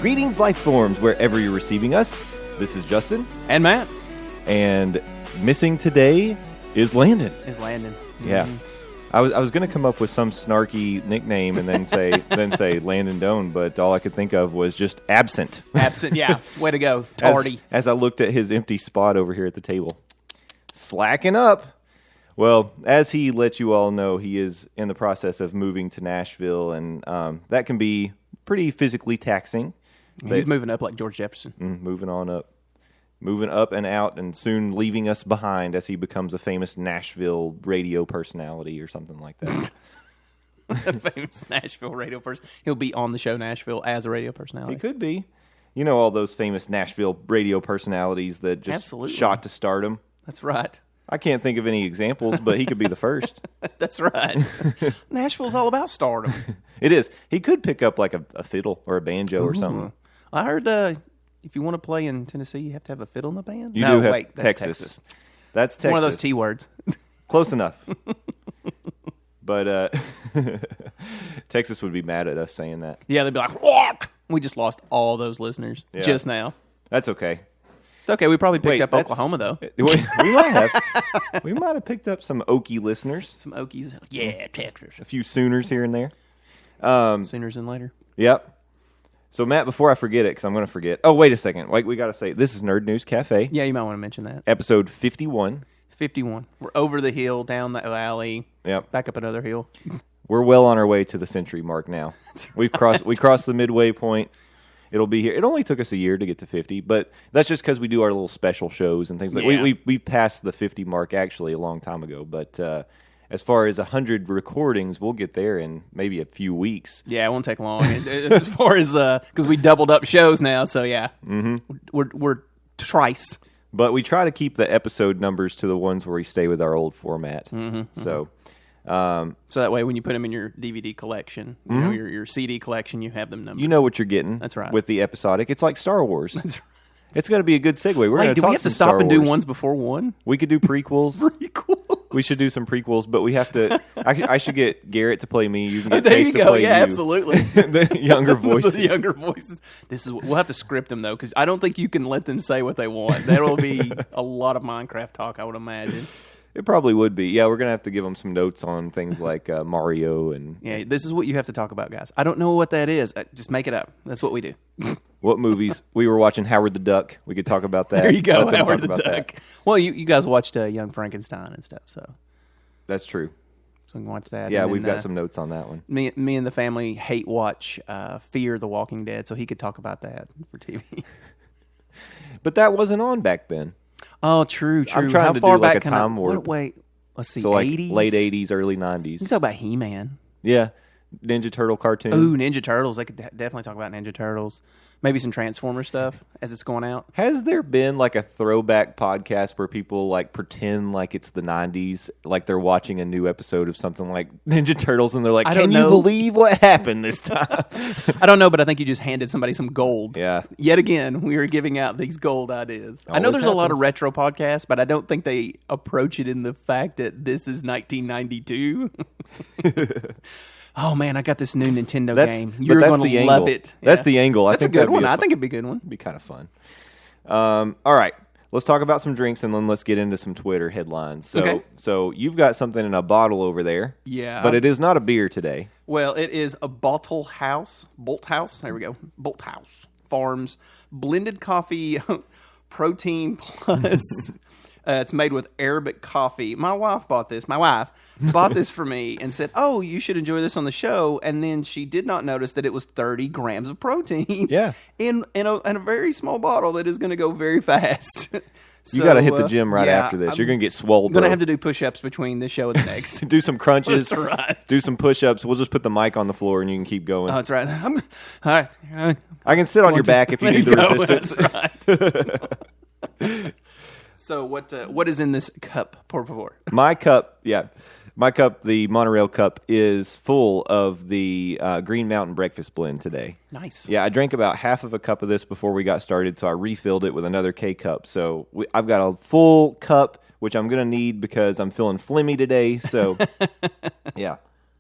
Greetings, life forms, wherever you're receiving us. This is Justin. And Matt. And missing today is Landon. Yeah. Mm-hmm. I was going to come up with some snarky nickname and then say Landon Doan, but all I could think of was just absent. Absent, yeah. Way to go. Tardy. As I looked at his empty spot over here at the table. Slacking up. Well, as he let you all know, he is in the process of moving to Nashville, and that can be pretty physically taxing. He's moving up like George Jefferson. Moving on up. Moving up and out, and soon leaving us behind as he becomes a famous Nashville radio personality or something like that. A famous Nashville radio person. He'll be on the show Nashville as a radio personality. He could be. You know all those famous Nashville radio personalities that just shot to stardom? That's right. I can't think of any examples, but he could be the first. That's right. Nashville's all about stardom. It is. He could pick up like a fiddle or a banjo or something. I heard if you want to play in Tennessee, you have to have a fiddle in the band. You do have Texas. That's Texas. One of those T words. Close enough. But Texas would be mad at us saying that. Yeah, they'd be like, "What? We just lost all those listeners just now." That's okay. It's okay. We probably picked up Oklahoma, though. We might have. We might have picked up some Okie listeners. Some Okies. Yeah, Texas. A few Sooners here and there. Sooners in later. Yep. So, Matt, before I forget it, because I'm going to forget. Oh, wait a second. We got to say, this is Nerd News Cafe. Yeah, you might want to mention that. Episode 51. 51. We're over the hill, down the alley, back up another hill. We're well on our way to the century mark now. We crossed the midway point. It'll be here. It only took us a year to get to 50, but that's just because we do our little special shows and things like that. We passed the 50 mark actually a long time ago, but as far as 100 recordings, we'll get there in maybe a few weeks. Yeah, it won't take long. As far as because we doubled up shows now, so yeah, we're thrice. But we try to keep the episode numbers to the ones where we stay with our old format. So that way, when you put them in your DVD collection, you know, your CD collection, you have them numbered. You know what you're getting. That's right. With the episodic, it's like Star Wars. That's right. It's going to be a good segue. We're going to do talk we have to Star stop and Wars. do ones before one? We could do prequels. We should do some prequels, but we have to. I should get Garrett to play me. You can get Chase to play you. Yeah, absolutely. The younger voices. The younger voices. We'll have to script them though, because I don't think you can let them say what they want. There will be a lot of Minecraft talk, I would imagine. It probably would be. Yeah, we're going to have to give them some notes on things like Mario and... Yeah, this is what you have to talk about, guys. I don't know what that is. Just make it up. That's what we do. What movies? We were watching Howard the Duck. We could talk about that. There you go, Howard the Duck. That. Well, you guys watched Young Frankenstein and stuff, so... That's true. So we can watch that. Yeah, we've got some notes on that one. Me and the family hate watch Fear the Walking Dead, so he could talk about that for TV. But that wasn't on back then. Oh, true. I'm trying to do like a time warp. Wait, let's see. So like 80s? Late 80s, early 90s. You talk about He-Man. Yeah. Ninja Turtle cartoon. Ooh, Ninja Turtles. I could definitely talk about Ninja Turtles. Maybe some Transformer stuff as it's going out. Has there been like a throwback podcast where people like pretend like it's the 90s, like they're watching a new episode of something like Ninja Turtles and they're like, can you believe what happened this time? I don't know, but I think you just handed somebody some gold. Yeah. Yet again, we are giving out these gold ideas. I know there's a lot of retro podcasts, but I don't think they approach it in the fact that this is 1992. Oh, man, I got this new Nintendo game. You're going to love it. That's the angle. That's a good one. I think it'd be a good one. It'd be kind of fun. All right. Let's talk about some drinks, and then let's get into some Twitter headlines. So you've got something in a bottle over there. Yeah. But it is not a beer today. Well, it is a Bolt House. There we go. Bolt House Farms blended coffee protein plus... it's made with Arabic coffee. My wife bought this for me and said, "Oh, you should enjoy this on the show." And then she did not notice that it was 30 grams of protein. Yeah, in a very small bottle that is going to go very fast. You got to hit the gym right after this. You're going to get swole. I'm going to have to do push-ups between this show and the next. Do some crunches. That's right. Do some push-ups. We'll just put the mic on the floor and you can keep going. Oh, that's right. All right. I can sit on your back if you need the resistance. That's right. So what is in this cup, por favor? My cup, the Monorail cup, is full of the Green Mountain Breakfast Blend today. Nice. Yeah, I drank about half of a cup of this before we got started, so I refilled it with another K-cup. So I've got a full cup, which I'm going to need because I'm feeling flimmy today. So, yeah,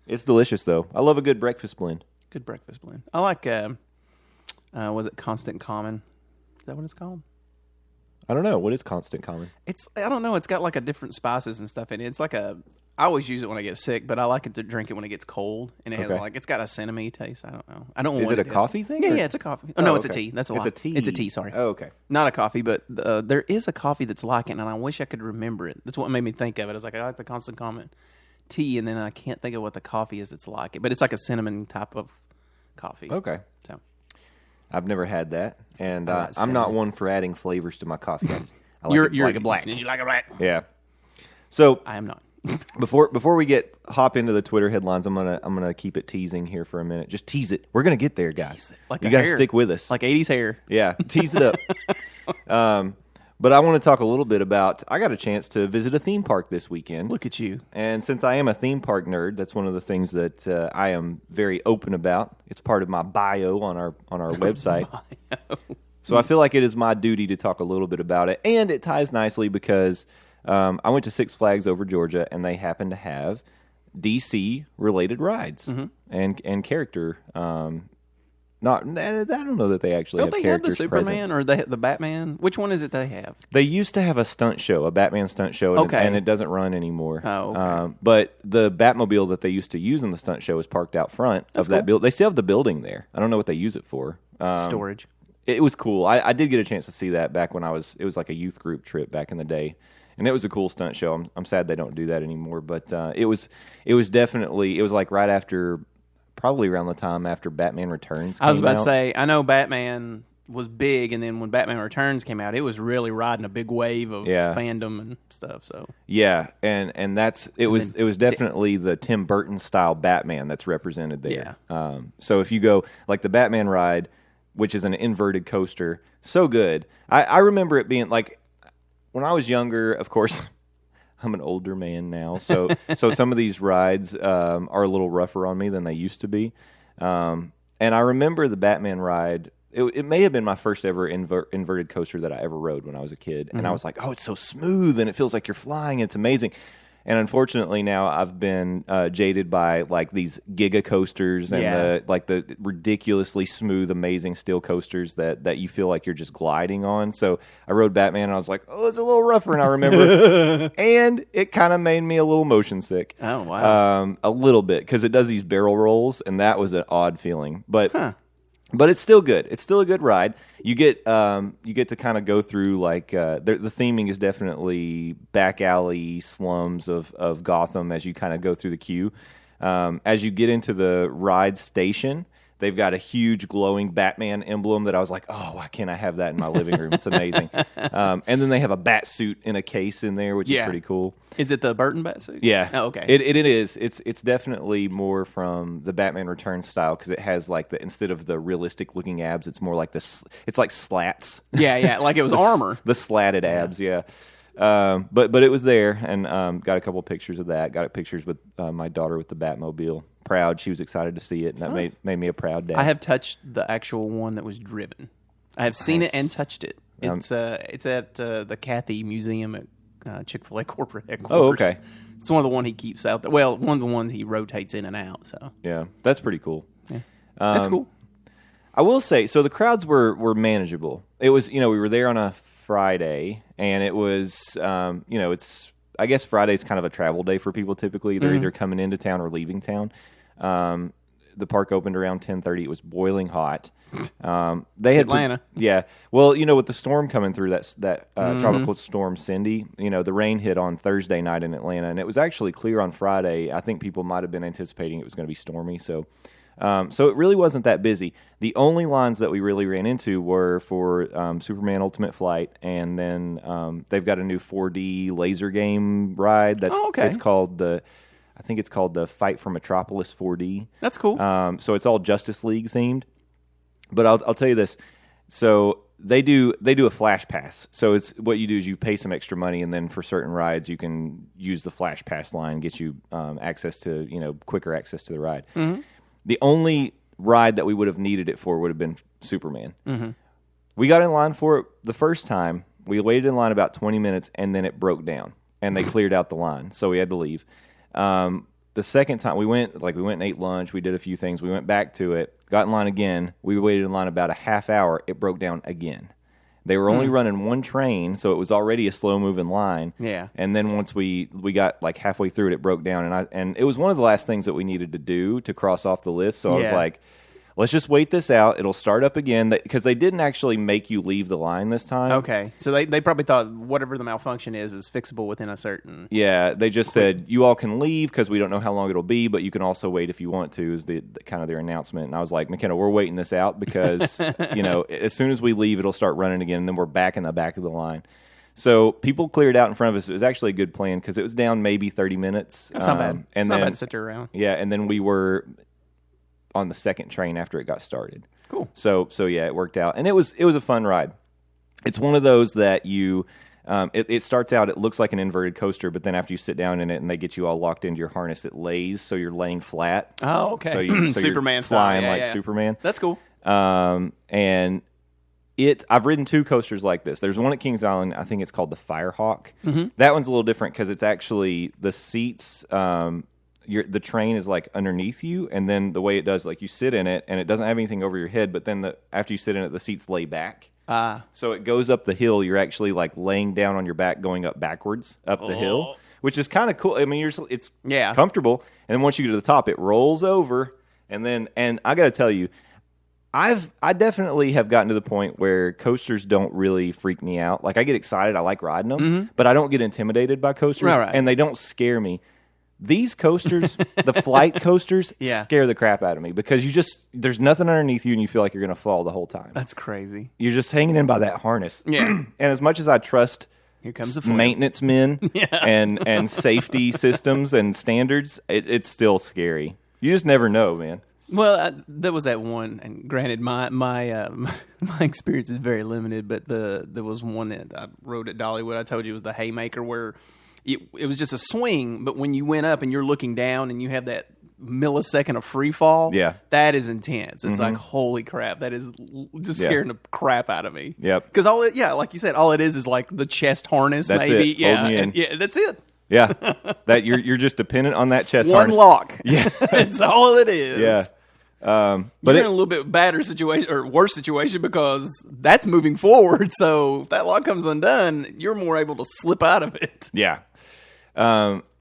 it's delicious, though. I love a good breakfast blend. Good breakfast blend. I like, was it Constant Common? Is that what it's called? I don't know. What is Constant Common? I don't know. It's got like a different spices and stuff in it. It's like I always use it when I get sick, but I like it to drink it when it gets cold. And it has it's got a cinnamon taste. I don't know. I don't know. Is it a coffee thing? Yeah, it's a coffee. Oh, no, it's a tea. That's a lie. It's a tea. It's a tea, sorry. Oh, okay. Not a coffee, but there is a coffee that's like it, and I wish I could remember it. That's what made me think of it. I was like, I like the Constant Common tea, and then I can't think of what the coffee is that's like it. But it's like a cinnamon type of coffee. Okay. So I've never had that, and I'm not one for adding flavors to my coffee. I you're like it black. Did you like it black? Yeah. So I am not. before we hop into the Twitter headlines, I'm gonna keep it teasing here for a minute. Just tease it. We're gonna get there, guys. Like you gotta stick with us. Like 80s hair. Yeah, tease it up. But I want to talk a little bit about. I got a chance to visit a theme park this weekend. Look at you. And since I am a theme park nerd, that's one of the things that I am very open about. It's part of my bio on our website. So I feel like it is my duty to talk a little bit about it, and it ties nicely because I went to Six Flags over Georgia, and they happen to have DC related rides and character. I don't know that they actually don't have they have the characters Superman present. or the Batman? Which one is it they have? They used to have a stunt show, a Batman stunt show, and it doesn't run anymore. Oh, okay. But the Batmobile that they used to use in the stunt show is parked out front of that building. They still have the building there. I don't know what they use it for. Storage. It was cool. I did get a chance to see that back when it was like a youth group trip back in the day. And it was a cool stunt show. I'm sad they don't do that anymore. But it was definitely, it was like right after, probably around the time after Batman Returns came I was about out. to say, I know Batman was big, and then when Batman Returns came out, it was really riding a big wave of fandom and stuff. So yeah, and it was definitely the Tim Burton style Batman that's represented there. Yeah. So if you go like the Batman ride, which is an inverted coaster, so good. I remember it being like when I was younger. Of course, I'm an older man now, so some of these rides are a little rougher on me than they used to be. And I remember the Batman ride. It may have been my first ever inverted coaster that I ever rode when I was a kid. And I was like, oh, it's so smooth and it feels like you're flying. It's amazing. And unfortunately now I've been jaded by like these giga coasters and the ridiculously smooth, amazing steel coasters that you feel like you're just gliding on. So I rode Batman and I was like, oh, it's a little rougher than I remember. And it kind of made me a little motion sick. Oh, wow. A little bit because it does these barrel rolls and that was an odd feeling. But it's still good. It's still a good ride. You get to kind of go through like the theming is definitely back alley slums of Gotham as you kind of go through the queue. As you get into the ride station, they've got a huge glowing Batman emblem that I was like, oh, why can't I have that in my living room? It's amazing. And then they have a bat suit in a case in there, which is pretty cool. Is it the Burton bat suit? Yeah. Oh, okay. It is. It's definitely more from the Batman Returns style because it has like instead of the realistic looking abs, it's more like it's like slats. Yeah, like it was armor. The slatted abs, yeah. But it was there, and got a couple of pictures of that. Got pictures with my daughter with the Batmobile. Proud, she was excited to see it, and that made me a proud dad. I have touched the actual one that was driven. I have seen it and touched it. It's at the Cathy Museum at Chick-fil-A corporate headquarters. Oh, okay. It's one of the one he keeps out there. Well, one of the ones he rotates in and out. So yeah, that's pretty cool. Yeah, that's cool. I will say, so the crowds were manageable. It was, we were there on a Friday, and it was, it's, I guess Friday's kind of a travel day for people typically. They're either coming into town or leaving town. The park opened around 10:30. It was boiling hot. It's Atlanta. Yeah. Well, with the storm coming through, that tropical storm Cindy, the rain hit on Thursday night in Atlanta, and it was actually clear on Friday. I think people might have been anticipating it was going to be stormy, so it really wasn't that busy. The only lines that we really ran into were for Superman Ultimate Flight, and then they've got a new 4D laser game ride. I think it's called the Fight for Metropolis 4D. That's cool. So it's all Justice League themed. But I'll tell you this. So they do a flash pass. So it's what you do is you pay some extra money, and then for certain rides you can use the flash pass line, get you access to quicker access to the ride. Mm-hmm. The only ride that we would have needed it for would have been Superman. Mm-hmm. We got in line for it the first time. We waited in line about 20 minutes, and then it broke down, and they cleared out the line, so we had to leave. the second time we went and ate lunch. We did a few things. We went back to it, got in line again. We waited in line about a half hour. It broke down again. They were only running one train, so it was already a slow-moving line. Yeah. And then once we got like halfway through it broke down, and it was one of the last things that we needed to do to cross off the list. So I was like, let's just wait this out. It'll start up again because they didn't actually make you leave the line this time. Okay, so they probably thought whatever the malfunction is fixable within a certain. Yeah, they just said you all can leave because we don't know how long it'll be, but you can also wait if you want to. Is the kind of their announcement. And I was like, McKenna, we're waiting this out because as soon as we leave, it'll start running again, and then we're back in the back of the line. So people cleared out in front of us. It was actually a good plan because it was down maybe 30 minutes. That's not bad. It's not bad to sit there around. Yeah, and then we were on the second train after it got started. Cool. So yeah, it worked out, and it was a fun ride. It's one of those that you, it starts out, it looks like an inverted coaster, but then after you sit down in it and they get you all locked into your harness, it lays so you're laying flat. Oh, okay. So Superman you're flying style. like Superman. That's cool. And I've ridden two coasters like this. There's one at Kings Island. I think it's called the Firehawk. Mm-hmm. That one's a little different because it's actually the seats. The train is like underneath you, and then the way it does, like you sit in it, and it doesn't have anything over your head. But then after you sit in it, the seats lay back. So it goes up the hill. You're actually like laying down on your back, going up backwards up the hill, which is kind of cool. I mean, it's comfortable. And then once you get to the top, it rolls over, and I got to tell you, I definitely have gotten to the point where coasters don't really freak me out. Like I get excited, I like riding them, but I don't get intimidated by coasters, and they don't scare me. These coasters, the flight coasters, scare the crap out of me because there's nothing underneath you and you feel like you're going to fall the whole time. That's crazy. You're just hanging in by that harness. Yeah. And as much as I trust Here comes the maintenance men and safety systems and standards, it's still scary. You just never know, man. Well, there was that one, and granted, my experience is very limited, but there was one that I rode at Dollywood. I told you it was the Haymaker where it was just a swing, but when you went up and you're looking down and you have that millisecond of free fall, that is intense. It's like, holy crap, that is just scaring the crap out of me. Yep. Because like you said, all it is like the chest harness, that's maybe. It. Hold me in. Yeah, that's it. Yeah, that you're just dependent on that chest One harness. lock. Yeah, that's all it is. Yeah. But you're in a little bit badder situation or worse situation because that's moving forward. So if that lock comes undone, you're more able to slip out of it. Yeah.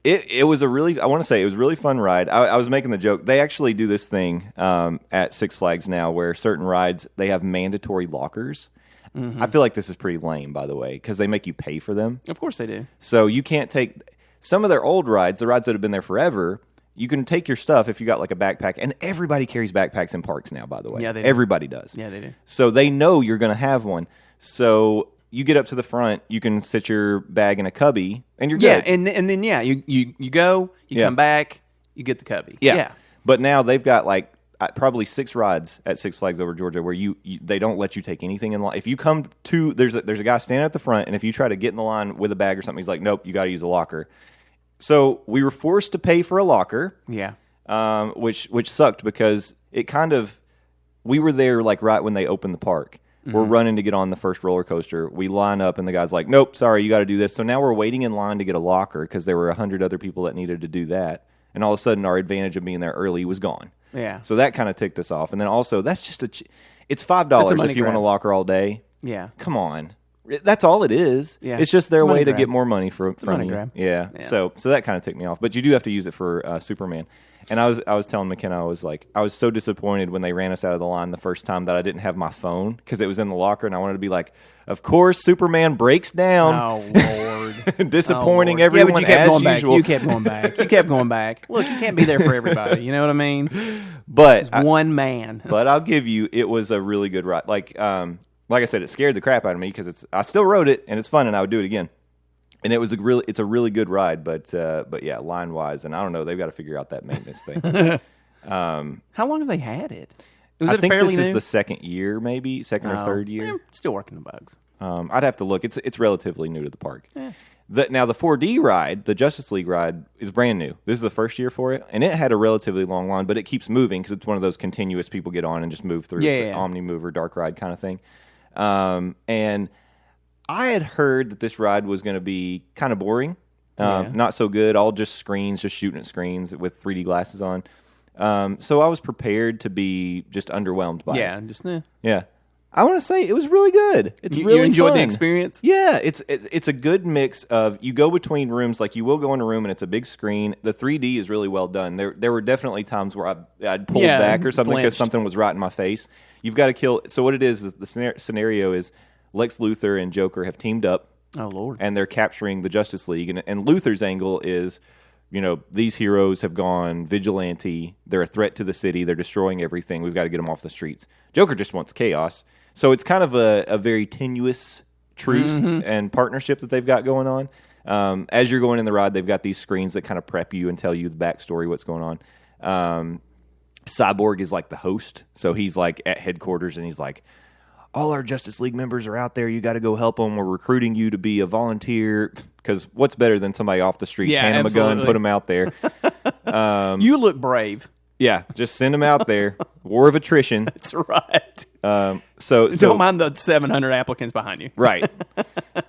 It was I want to say it was a really fun ride. I was making the joke. They actually do this thing at Six Flags now where certain rides, they have mandatory lockers. Mm-hmm. I feel like this is pretty lame, by the way, because they make you pay for them. Of course they do. So you can't take some of their old rides, the rides that have been there forever. You can take your stuff if you got like a backpack, and everybody carries backpacks in parks now, by the way. Yeah, they do. Everybody does. Yeah, they do. So they know you're going to have one. So you get up to the front, you can sit your bag in a cubby, and you're good. Yeah, and then you go, you come back, you get the cubby. Yeah. But now they've got like probably 6 rides at Six Flags over Georgia where they don't let you take anything in line. If you come to there's a guy standing at the front, and if you try to get in the line with a bag or something, he's like, nope, you got to use a locker. So we were forced to pay for a locker. Yeah. Which sucked because we were there like right when they opened the park. We're running to get on the first roller coaster. We line up, and the guy's like, nope, sorry, you got to do this. So now we're waiting in line to get a locker because there were 100 other people that needed to do that. And all of a sudden, our advantage of being there early was gone. Yeah. So that kind of ticked us off. And then also, that's just it's $5 if you want a locker all day. Yeah. Come on. That's all it is. Yeah. It's just their way to get more money from you. Grab. Yeah. So that kind of ticked me off. But you do have to use it for Superman. And I was telling McKenna, I was so disappointed when they ran us out of the line the first time that I didn't have my phone because it was in the locker, and I wanted to be like, of course, Superman breaks down. Oh, Lord. Disappointing everyone but you kept as going usual. Back. You kept going back. You kept going back. Look, you can't be there for everybody. You know what I mean? But one man. But I'll give you, it was a really good ride. Like I said, it scared the crap out of me because I still rode it, and it's fun, and I would do it again. And it's a really good ride, but yeah, line wise, and I don't know, they've got to figure out that maintenance thing. How long have they had it? I think this is the second year, maybe second or third year. Still working the bugs. I'd have to look. It's relatively new to the park. Now the 4D ride, the Justice League ride, is brand new. This is the first year for it, and it had a relatively long line, but it keeps moving because it's one of those continuous people get on and just move through. It's an Omni Mover dark ride kind of thing. And I had heard that this ride was going to be kind of boring Not so good. All just screens, just shooting at screens with 3D glasses on. So I was prepared to be just underwhelmed by it. Yeah. I want to say it was really good. It's really you enjoyed fun. the experience? Yeah, it's a good mix of, you go between rooms, like you will go in a room and it's a big screen. The 3D is really well done. There were definitely times where I'd pulled back or something because something was right in my face. You've got to kill. So what it is the scenario is Lex Luthor and Joker have teamed up. Oh, Lord. And they're capturing the Justice League. And Luthor's angle is, these heroes have gone vigilante. They're a threat to the city. They're destroying everything. We've got to get them off the streets. Joker just wants chaos. So it's kind of a very tenuous truce and partnership that they've got going on. As you're going in the ride, they've got these screens that kind of prep you and tell you the backstory, what's going on. Cyborg is like the host. So he's like at headquarters and he's like, all our Justice League members are out there. You got to go help them. We're recruiting you to be a volunteer. Because what's better than somebody off the street, hand them a gun, put them out there. You look brave. Yeah, just send them out there. War of attrition. That's right. So don't mind the 700 applicants behind you. Right.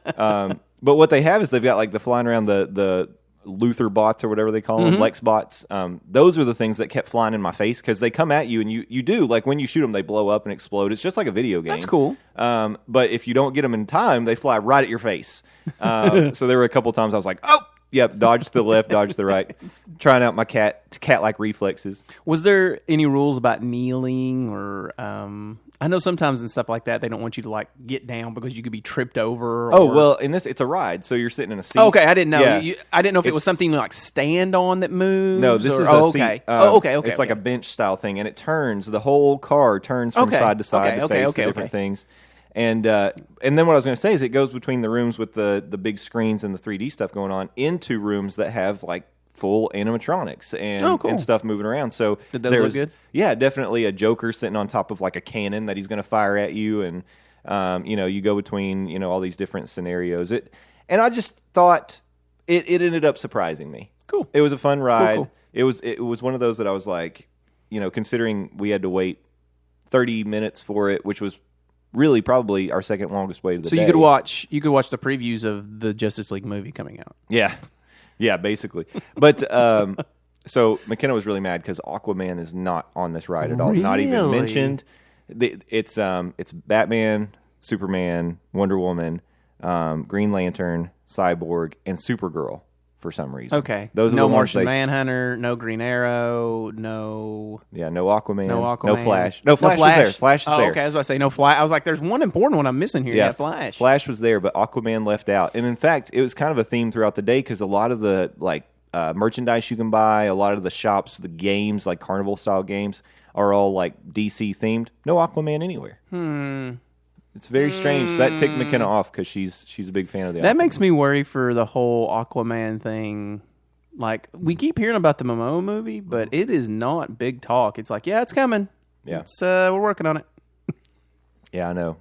But what they have is they've got like the flying around the Luthor bots or whatever they call them, Lex bots. Those are the things that kept flying in my face because they come at you and you do, like when you shoot them, they blow up and explode. It's just like a video game. That's cool. But if you don't get them in time, they fly right at your face. So there were a couple times I was like, oh, yep, dodge to the left, dodge to the right, trying out my cat-like reflexes. Was there any rules about kneeling or... I know sometimes in stuff like that, they don't want you to like get down because you could be tripped over. Oh, well, in this, it's a ride, so you're sitting in a seat. Okay, I didn't know. Yeah. I didn't know if it was something like stand on that moves. No, this is a seat. Okay. It's like a bench style thing, and it turns. The whole car turns from side to side to face different things. And then what I was going to say is it goes between the rooms with the big screens and the 3D stuff going on into rooms that have like full animatronics and stuff moving around. So did those look good? Yeah, definitely a Joker sitting on top of like a cannon that he's going to fire at you, and you go between all these different scenarios. And I just thought it ended up surprising me. Cool. It was a fun ride. Cool. It was one of those that I was like, considering we had to wait 30 minutes for it, which was really probably our second longest wait of the day. So you could watch the previews of the Justice League movie coming out. Yeah, basically. But so McKenna was really mad because Aquaman is not on this ride at all. Really? Not even mentioned. It's Batman, Superman, Wonder Woman, Green Lantern, Cyborg, and Supergirl for some reason. Okay. Those are no the Martian Manhunter, no Green Arrow, no... Yeah, no Aquaman. No Flash. No, Flash was there. Flash is there. Okay, I was about to say no Flash. I was like, there's one important one I'm missing here. Yeah, Flash. Flash was there, but Aquaman left out. And in fact, it was kind of a theme throughout the day because a lot of the merchandise you can buy, a lot of the shops, the games, like carnival-style games, are all like DC themed. No Aquaman anywhere. It's very strange. That ticked McKenna off because she's a big fan of the Aquaman. That makes me worry for the whole Aquaman thing. Like, we keep hearing about the Momoa movie, but it is not big talk. It's like, yeah, it's coming. Yeah. We're working on it. Yeah, I know.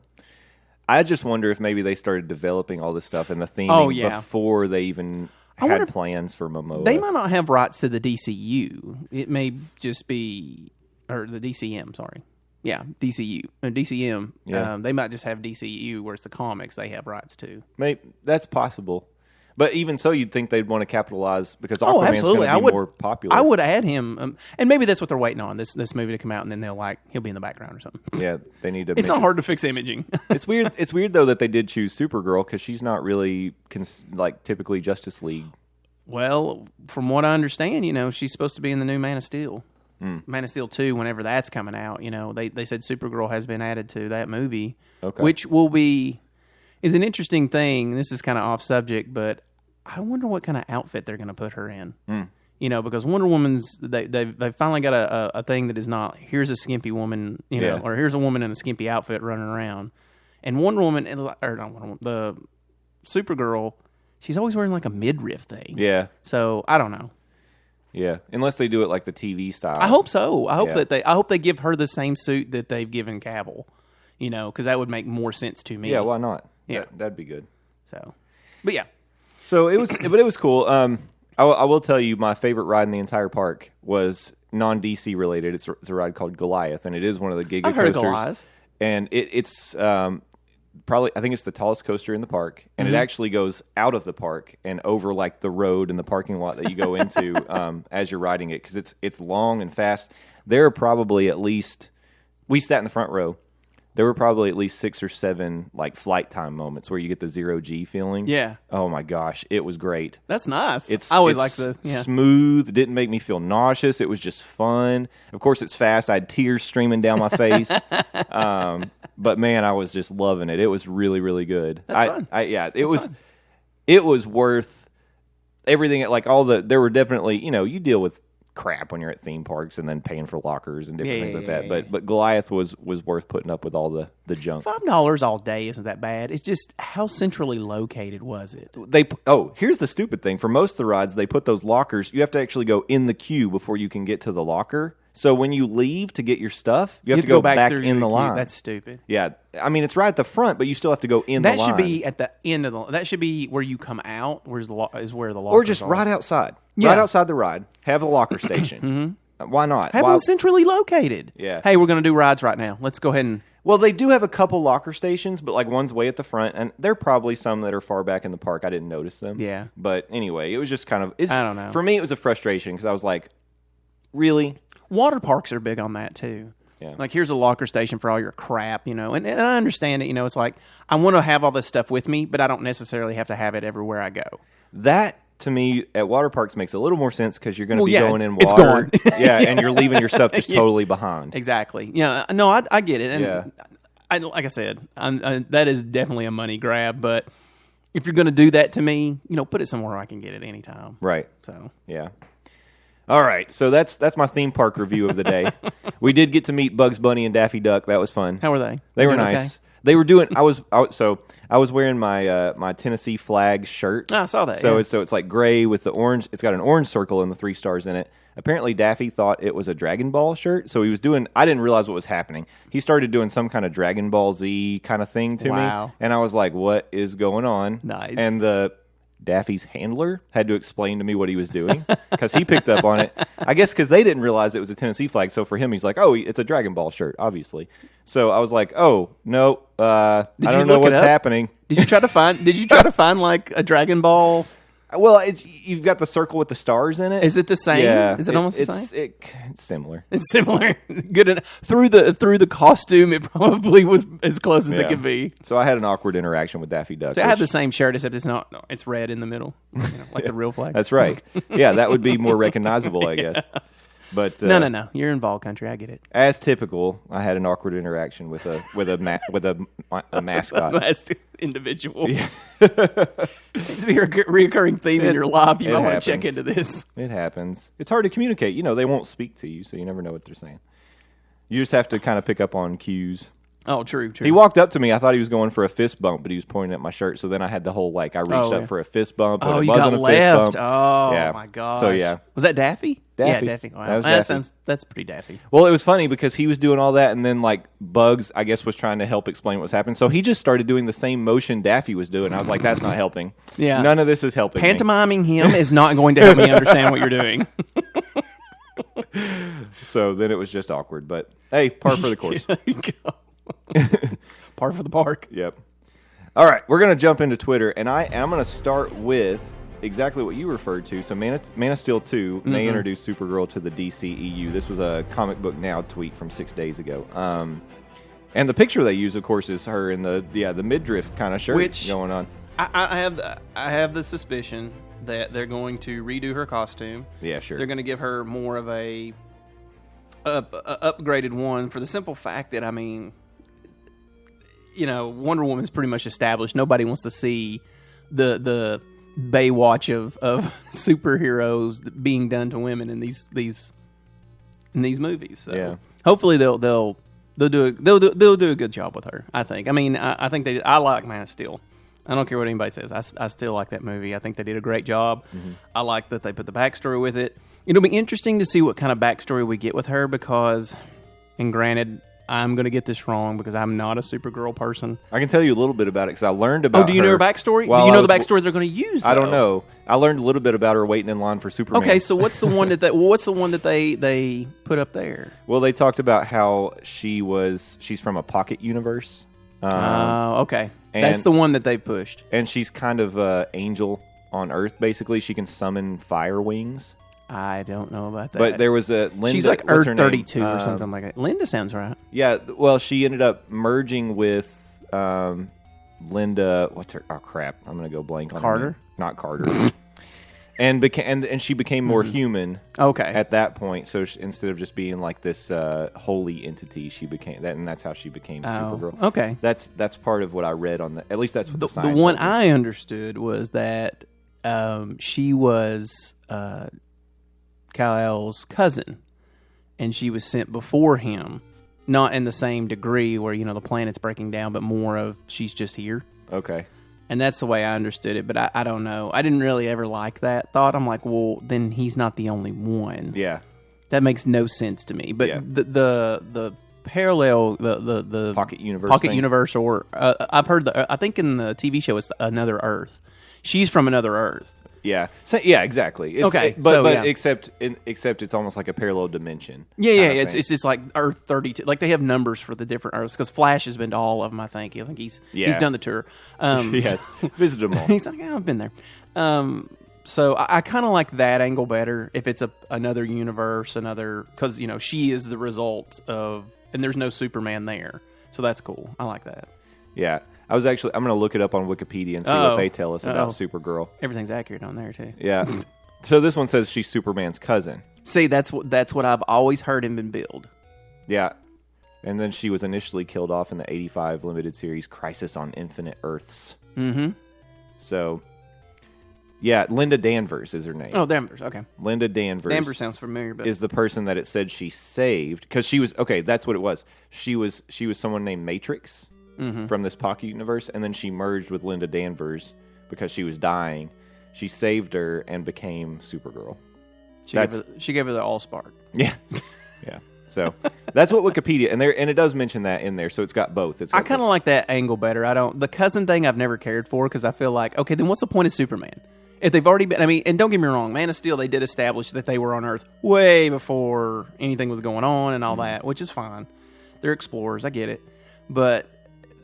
I just wonder if maybe they started developing all this stuff and the theming before they even had plans for Momoa. They might not have rights to the DCU. It may just be... Or the DCM, sorry. Yeah, DCU. DCM. Yeah. They might just have DCU, whereas the comics they have rights to. Maybe that's possible. But even so, you'd think they'd want to capitalize because Aquaman's going to be more popular. I would add him. And maybe that's what they're waiting on, this movie to come out, and then he'll be in the background or something. Yeah, they need to... It's not hard to fix imaging. It's weird. It's weird, though, that they did choose Supergirl because she's not really typically Justice League. Well, from what I understand, she's supposed to be in the new Man of Steel. Man of Steel 2, whenever that's coming out, they said Supergirl has been added to that movie, which is an interesting thing. This is kind of off subject, but I wonder what kind of outfit they're going to put her in. Because Wonder Woman's they've finally got a thing that is not, here's a skimpy woman, or here's a woman in a skimpy outfit running around, and Wonder Woman or not Wonder Woman, the Supergirl, she's always wearing like a midriff thing. Yeah. So I don't know. Yeah, unless they do it like the TV style. I hope so. I hope they give her the same suit that they've given Cavill. Because that would make more sense to me. Yeah, why not? Yeah, that'd be good. So, but yeah. So it was cool. I will tell you, my favorite ride in the entire park was non-DC related. It's a ride called Goliath, and it is one of the Giga I've heard coasters. of Goliath. And it's probably, I think it's the tallest coaster in the park, and it actually goes out of the park and over like the road and the parking lot that you go into as you're riding it, because it's long and fast. There are probably at least, we sat in the front row, there were probably at least 6 or 7 like flight time moments where you get the 0G feeling. Yeah. Oh my gosh, it was great. That's nice. I always like the smooth. It didn't make me feel nauseous. It was just fun. Of course, it's fast. I had tears streaming down my face. But man, I was just loving it. It was really, really good. That's fun. It was worth everything. Like there were definitely, you deal with crap when you're at theme parks and then paying for lockers and different things like that. But Goliath was worth putting up with all the junk. $5 all day isn't that bad. It's just how centrally located was it? Here's the stupid thing. For most of the rides, they put those lockers. You have to actually go in the queue before you can get to the locker. So when you leave to get your stuff, you have to go back in the line. That's stupid. Yeah, I mean it's right at the front, but you still have to go in the line. That should be at the end of the. That should be where you come out. Where the lockers or just right outside. Yeah. Right outside the ride, have a locker station. Why not? Have them centrally located. Yeah. Hey, we're going to do rides right now. Let's go ahead and. Well, they do have a couple locker stations, but like one's way at the front, and there are probably some that are far back in the park. I didn't notice them. Yeah. But anyway, it was just kind of. I don't know. For me, it was a frustration because I was like, really? Water parks are big on that too. Yeah. Like here's a locker station for all your crap, and I understand it. It's like I want to have all this stuff with me, but I don't necessarily have to have it everywhere I go. That to me at water parks makes a little more sense because you're going to be going in water. It's gone. Yeah, and you're leaving your stuff just totally behind. Exactly. Yeah. No, I get it. And like I said, that is definitely a money grab. But if you're going to do that to me, put it somewhere I can get it anytime. Right. So yeah. All right, so that's my theme park review of the day. We did get to meet Bugs Bunny and Daffy Duck. That was fun. How were they? They were nice. Okay? They were doing. I was wearing my my Tennessee flag shirt. I saw that. So it's like gray with the orange. It's got an orange circle and the 3 stars in it. Apparently, Daffy thought it was a Dragon Ball shirt, so he was doing. I didn't realize what was happening. He started doing some kind of Dragon Ball Z kind of thing to me, and I was like, "What is going on?" Nice. And Daffy's handler had to explain to me what he was doing because he picked up on it. I guess because they didn't realize it was a Tennessee flag. So for him, he's like, "Oh, it's a Dragon Ball shirt, obviously." So I was like, "Oh no, I don't know what's happening." Did you try to find like a Dragon Ball? Well, you've got the circle with the stars in it. Is it the same? Yeah, is it almost the same? It's similar. It's similar. Good enough. Through the costume, it probably was as close as it could be. So I had an awkward interaction with Daffy Duck. So I have the same shirt, except it's not. No, it's red in the middle, like the real flag. That's right. Yeah, that would be more recognizable, I guess. But no. You're in Vol Country. I get it. As typical, I had an awkward interaction with a mascot, masked individual. Yeah. Seems to be a reoccurring theme in your life. You might want to check into this. It happens. It's hard to communicate. They won't speak to you, so you never know what they're saying. You just have to kind of pick up on cues. Oh, true. He walked up to me. I thought he was going for a fist bump, but he was pointing at my shirt. So then I had the whole I reached up for a fist bump. Oh, it you wasn't got a left. Fist bump. Oh, yeah. my gosh. So yeah, was that Daffy? Daffy. Yeah, Daffy. Wow. That was Daffy. That's pretty Daffy. Well, it was funny because he was doing all that, and then Bugs, I guess, was trying to help explain what's happening. So he just started doing the same motion Daffy was doing. I was like, that's not helping. Yeah, none of this is helping. Pantomiming him is not going to help me understand what you're doing. So then it was just awkward, but hey, par for the course. There you go. Par for the park. Yep. All right, we're going to jump into Twitter, and I'm going to start with exactly what you referred to. So Man of Steel 2 may introduce Supergirl to the DCEU. This was a Comic Book Now tweet from 6 days ago. And the picture they use, of course, is her in the midriff kind of shirt going on. I have the suspicion that they're going to redo her costume. Yeah, sure. They're going to give her more of a upgraded one for the simple fact that, Wonder Woman's pretty much established. Nobody wants to see the Baywatch of superheroes being done to women in these movies. So hopefully they'll do a good job with her. I think. I think I like Man of Steel. I don't care what anybody says. I still like that movie. I think they did a great job. Mm-hmm. I like that they put the backstory with it. It'll be interesting to see what kind of backstory we get with her because, and granted, I'm going to get this wrong because I'm not a Supergirl person. I can tell you a little bit about it because I learned about her. Oh, do you know her backstory? Do you know the backstory they're going to use, though? I don't know. I learned a little bit about her waiting in line for Superman. Okay, so what's the one that they put up there? Well, they talked about how she's from a pocket universe. Okay. That's the one that they pushed. And she's kind of angel on Earth, basically. She can summon fire wings. I don't know about that. But there was a Linda. She's like Earth 32 or something like that. Linda sounds right. Yeah, well, she ended up merging with Linda. What's her? Oh crap! I'm gonna go blank on Carter. Her name. Not Carter. and she became more human. Okay. At that point, so instead of just being like this holy entity, she became that, and that's how she became Supergirl. Okay. That's part of what I read on the. At least that's what the the one I understood was that she was Kal-El's cousin, and she was sent before him, not in the same degree where the planet's breaking down, but more of she's just here. Okay. And that's the way I understood it, but I don't know. I didn't really ever like that thought. I'm like, well, then he's not the only one. Yeah. That makes no sense to me. But the parallel, the Pocket Universe Pocket thing? Universe, or I've heard, I think in the TV show it's Another Earth. She's from Another Earth. Yeah. So, yeah, exactly. Okay. But except it's almost like a parallel dimension. Yeah. It's just like Earth 32. Like they have numbers for the different Earths because Flash has been to all of them. I think he's done the tour. Yes, visited them all. He's like, I've been there. So I kind of like that angle better if it's another universe, because she is the result of, and there's no Superman there, so that's cool. I like that. Yeah. I'm going to look it up on Wikipedia and see what they tell us about Supergirl. Everything's accurate on there too. Yeah. So this one says she's Superman's cousin. See, that's what I've always heard him been billed. Yeah. And then she was initially killed off in the 85 limited series Crisis on Infinite Earths. Mm-hmm. So, yeah, Linda Danvers is her name. Oh, Danvers, okay. Linda Danvers. Danvers sounds familiar, but is the person that it said she saved, because she was, okay, that's what it was. She was someone named Matrix. Mm-hmm. From this Pocket Universe, and then she merged with Linda Danvers because she was dying. She saved her and became Supergirl. She gave her the Allspark. Yeah, yeah. So that's what Wikipedia and it does mention that in there. So it's got both. I kind of like that angle better. The cousin thing I've never cared for because I feel like, okay, then what's the point of Superman? If they've already been, and don't get me wrong, Man of Steel, they did establish that they were on Earth way before anything was going on and all that, which is fine. They're explorers, I get it, but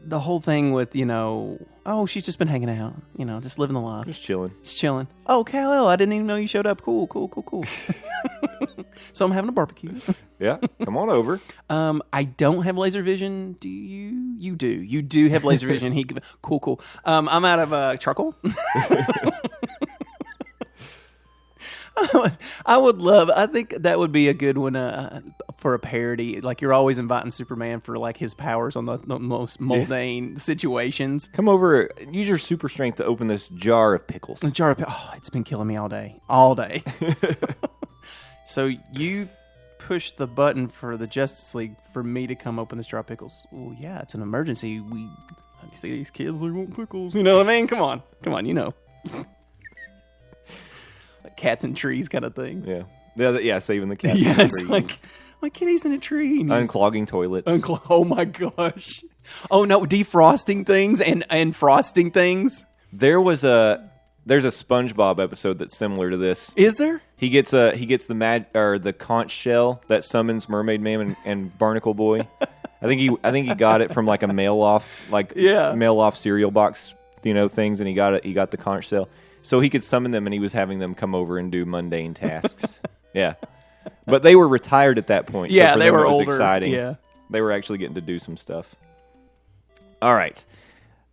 the whole thing with, she's just been hanging out, just living the life. Just chilling. Just chilling. Oh, Kal-El, I didn't even know you showed up. Cool. So I'm having a barbecue. Yeah, come on over. I don't have laser vision. Do you? You do. You do have laser vision. Cool. I'm out of charcoal. I think that would be a good one for a parody. Like you're always inviting Superman for like his powers on the most mundane situations. Come over, use your super strength to open this jar of pickles. A jar of pickles. Oh, it's been killing me all day. So you push the button for the Justice League for me to come open this jar of pickles. Oh yeah, it's an emergency. We see these kids, they want pickles. You know what I mean? Come on, Like cats and trees kind of thing. Yeah, saving the cats. Yeah, it's like my kitty's in a tree. Unclogging toilets. Oh my gosh. Oh no, defrosting things and frosting things. There's a SpongeBob episode that's similar to this. Is there? He gets the conch shell that summons Mermaid Man and Barnacle Boy. I think he got it from like a mail off cereal box, things, and he got the conch shell. So he could summon them, and he was having them come over and do mundane tasks. Yeah. But they were retired at that point. Yeah, so they were it was older. Exciting. Yeah. They were actually getting to do some stuff. All right.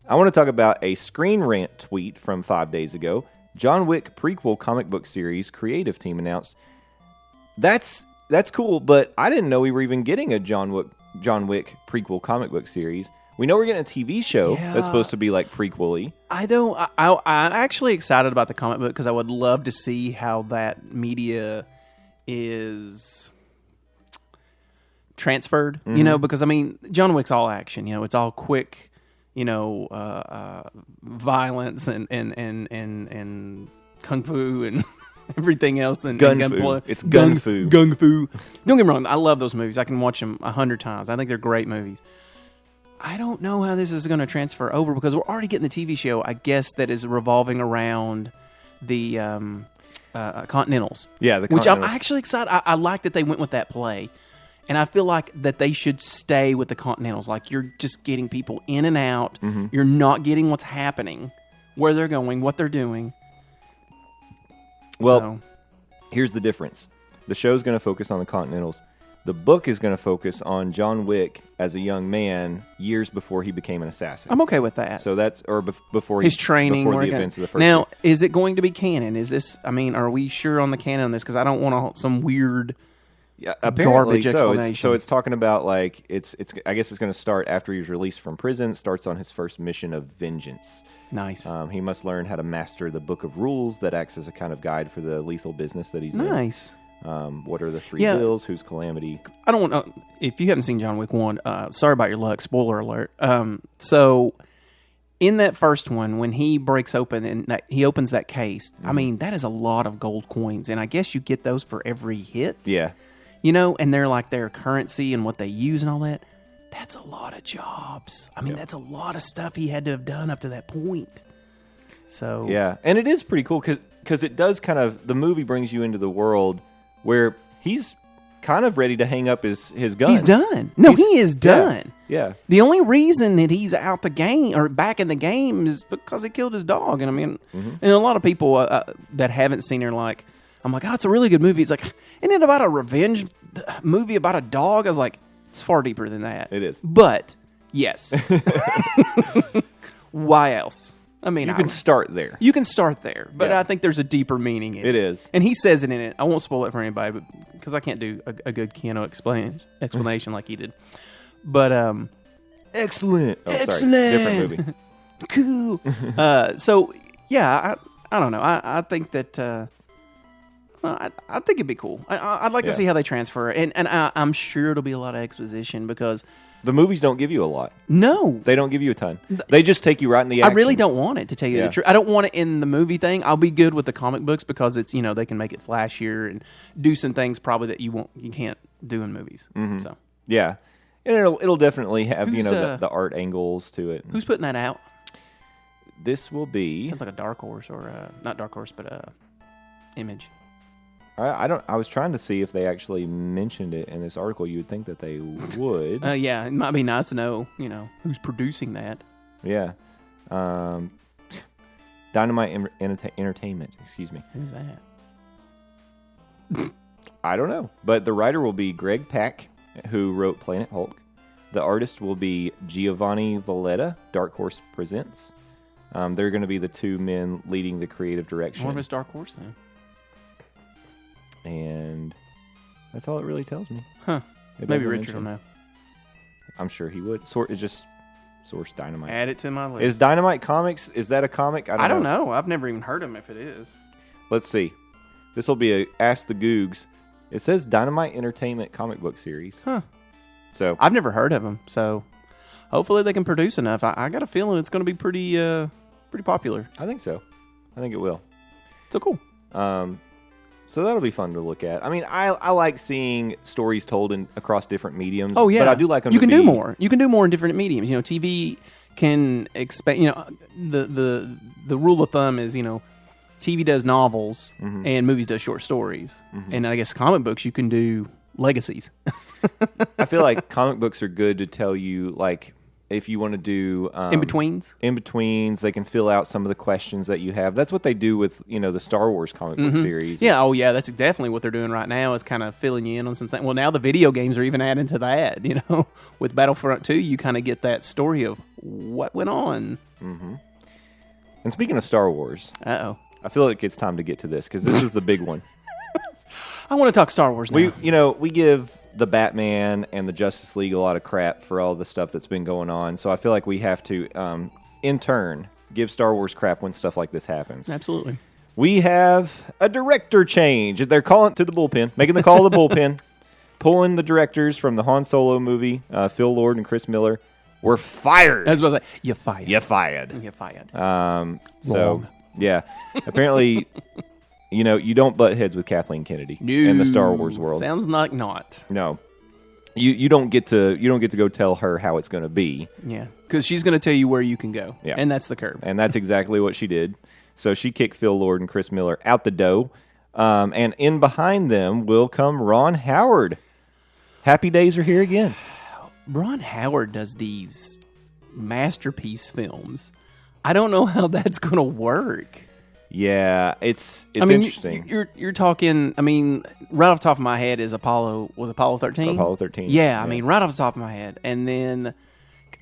I want to talk about a Screen Rant tweet from 5 days ago. John Wick prequel comic book series creative team announced. That's cool, but I didn't know we were even getting a John Wick prequel comic book series. We know we're getting a TV show that's supposed to be like prequel-y. I'm actually excited about the comic book because I would love to see how that media is transferred, because John Wick's all action, it's all quick, violence and kung fu and everything else and gunplay. It's gung fu. Gung fu. Don't get me wrong, I love those movies. I can watch them 100 times. I think they're great movies. I don't know how this is going to transfer over because we're already getting the TV show, I guess, that is revolving around the Continentals. Yeah, the Continentals. Which I'm actually excited. I like that they went with that play. And I feel like that they should stay with the Continentals. Like, you're just getting people in and out. Mm-hmm. You're not getting what's happening, where they're going, what they're doing. Well, here's the difference. The show's going to focus on the Continentals. The book is going to focus on John Wick as a young man years before he became an assassin. I'm okay with that. So that's, or before his training, before the events of the first. Now, is it going to be canon? Is this? I mean, are we sure on the canon on this? Because I don't want some weird, garbage explanation. So it's talking about like it's. I guess it's going to start after he's released from prison. It starts on his first mission of vengeance. Nice. He must learn how to master the book of rules that acts as a kind of guide for the lethal business that he's in. Nice. What are the three wills? Who's Calamity? I don't want to, if you haven't seen John Wick 1, sorry about your luck, spoiler alert. So in that first one, when he breaks open and he opens that case, I mean, that is a lot of gold coins. And I guess you get those for every hit. Yeah. You know, and they're like their currency and what they use and all that. That's a lot of jobs. I mean, that's a lot of stuff he had to have done up to that point. So yeah. And it is pretty cool because it does kind of, the movie brings you into the world where he's kind of ready to hang up his guns. He's done. No, he is done. Yeah. The only reason that he's out the game or back in the game is because he killed his dog. And I mean, and a lot of people that haven't seen it are like, I'm like, oh, it's a really good movie. It's like, isn't it about a revenge movie about a dog? I was like, it's far deeper than that. It is. But, yes. Why else? I mean, you can start there. You can start there, but I think there's a deeper meaning in it. It is. And he says it in it. I won't spoil it for anybody, but because I can't do a good Keanu explanation like he did. But excellent. Oh, excellent. Sorry. Different movie. Cool. So yeah, I don't know. I think that I think it'd be cool. I'd like to see how they transfer it, and I'm sure it'll be a lot of exposition because the movies don't give you a lot. No. They don't give you a ton. They just take you right in the action. I really don't want it, to tell you the truth. I don't want it in the movie thing. I'll be good with the comic books because it's, you know, they can make it flashier and do some things probably that you can't do in movies. Mm-hmm. So yeah. And it'll definitely have, the art angles to it. Who's putting that out? This will be... Sounds like a Dark Horse or not Dark Horse, but Image. I was trying to see if they actually mentioned it in this article. You would think that they would. Yeah, it might be nice to know, who's producing that. Yeah. Dynamite Entertainment, excuse me. Who's that? I don't know. But the writer will be Greg Pak, who wrote Planet Hulk. The artist will be Giovanni Valletta, Dark Horse Presents. They're going to be the two men leading the creative direction. What if it's Dark Horse then? And that's all it really tells me. Huh. Maybe Richard will know. I'm sure he would. It's just Source Dynamite. Add it to my list. Is Dynamite Comics, is that a comic? I don't know. I've never even heard of him if it is. Let's see. This will be a Ask the Googs. It says Dynamite Entertainment comic book series. Huh. So I've never heard of him, so hopefully they can produce enough. I got a feeling it's going to be pretty popular. I think so. I think it will. So cool. So that'll be fun to look at. I mean, I like seeing stories told across different mediums. Oh yeah, but I do like them. You can do more. You can do more in different mediums. TV can expand. The rule of thumb is TV does novels and movies does short stories, and I guess comic books you can do legacies. I feel like comic books are good to tell you, like, if you want to do in-betweens, they can fill out some of the questions that you have. That's what they do with, the Star Wars comic book series. Yeah, that's definitely what they're doing right now is kind of filling you in on something. Well, now the video games are even adding to that, With Battlefront 2, you kind of get that story of what went on. Mm-hmm. And speaking of Star Wars, I feel like it's time to get to this because this is the big one. I want to talk Star Wars now. We give the Batman and the Justice League a lot of crap for all the stuff that's been going on. So I feel like we have to, in turn, give Star Wars crap when stuff like this happens. Absolutely. We have a director change. They're calling to the bullpen, making the call to the bullpen, pulling the directors from the Han Solo movie, Phil Lord and Chris Miller, were fired. I was about to say, you fired. You fired. You fired. So, yeah. Apparently... you don't butt heads with Kathleen Kennedy in the Star Wars world. Sounds like not. No, you don't get to go tell her how it's going to be. Yeah, because she's going to tell you where you can go. Yeah, and that's the curve. And that's exactly what she did. So she kicked Phil Lord and Chris Miller out the door, and in behind them will come Ron Howard. Happy days are here again. Ron Howard does these masterpiece films. I don't know how that's going to work. Yeah, it's interesting. You're talking. I mean, right off the top of my head is Apollo 13? Apollo 13. Yeah, I mean, right off the top of my head, and then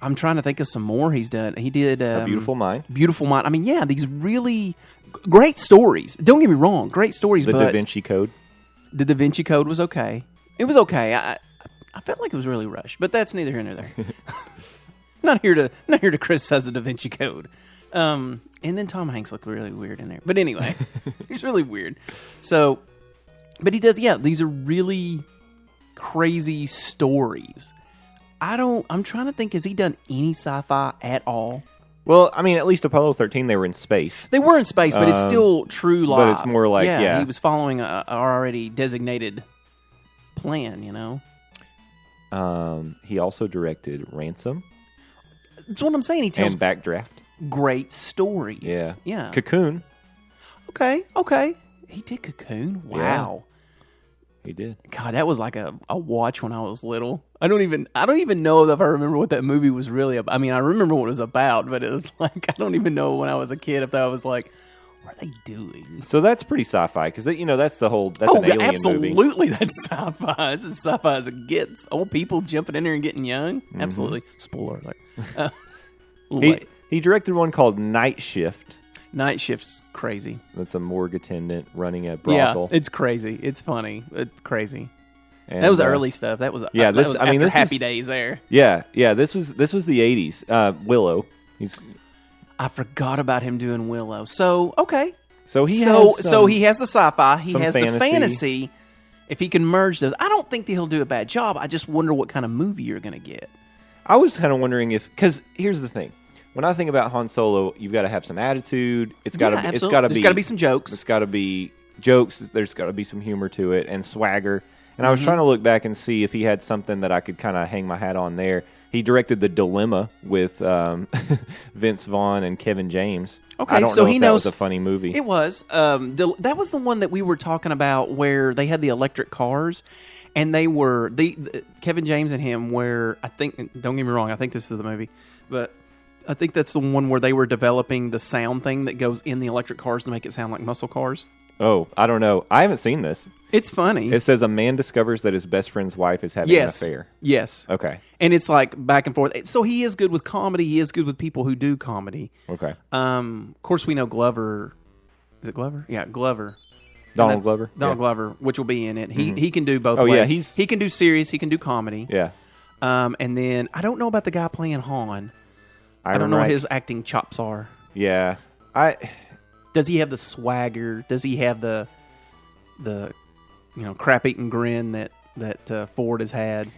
I'm trying to think of some more he's done. He did A Beautiful Mind. Beautiful Mind. I mean, yeah, these really great stories. Don't get me wrong, great stories. The but Da Vinci Code. The Da Vinci Code was okay. It was okay. I felt like it was really rushed, but that's neither here nor there. not here to criticize the Da Vinci Code. And then Tom Hanks looked really weird in there. But anyway, he's really weird. So, but he does, yeah, these are really crazy stories. I'm trying to think, has he done any sci-fi at all? Well, I mean, at least Apollo 13, they were in space. They were in space, but it's still true life. But it's more like, yeah. He was following a already designated plan, you know? He also directed Ransom. That's what I'm saying. He tells and Backdraft. Great stories. Yeah. Cocoon. Okay. He did Cocoon. Wow. He did. God, that was like a watch when I was little. I don't even know if I remember what that movie was really about. I mean, I remember what it was about, but it was like I don't even know when I was a kid if I was like, what are they doing? So that's pretty sci-fi because that's the whole an alien absolutely, movie. That's sci-fi. It's as sci-fi as it gets. Old people jumping in there and getting young. Mm-hmm. Absolutely. Spoiler alert. He directed one called Night Shift. Night Shift's crazy. That's a morgue attendant running a brothel. Yeah, it's crazy. It's funny. It's crazy. And, that was early stuff. That was Happy Days there. Yeah. This was the 80s. Willow. I forgot about him doing Willow. So okay. So he has the sci-fi. He has fantasy. The fantasy. If he can merge those, I don't think that he'll do a bad job. I just wonder what kind of movie you're going to get. I was kind of wondering because here's the thing. When I think about Han Solo, you've got to have some attitude. There's got to be some jokes. It's got to be jokes. There's got to be some humor to it and swagger. And I was trying to look back and see if he had something that I could kind of hang my hat on there. He directed The Dilemma with Vince Vaughn and Kevin James. Okay, I don't know if that was a funny movie. It was. That was the one that we were talking about where they had the electric cars. And they were Kevin James and him where I think, don't get me wrong, I think this is the movie, but I think that's the one where they were developing the sound thing that goes in the electric cars to make it sound like muscle cars. Oh, I don't know. I haven't seen this. It's funny. It says a man discovers that his best friend's wife is having an affair. Yes. Okay. And it's like back and forth. So he is good with comedy. He is good with people who do comedy. Okay. Of course, we know Glover. Is it Glover? Yeah, Glover. Donald Glover, which will be in it. He can do both ways. Yeah, he can do serious. He can do comedy. Yeah. And then I don't know about the guy playing Han. I don't know what his acting chops are. Yeah. Does he have the swagger? Does he have the crap-eating grin that Ford has had?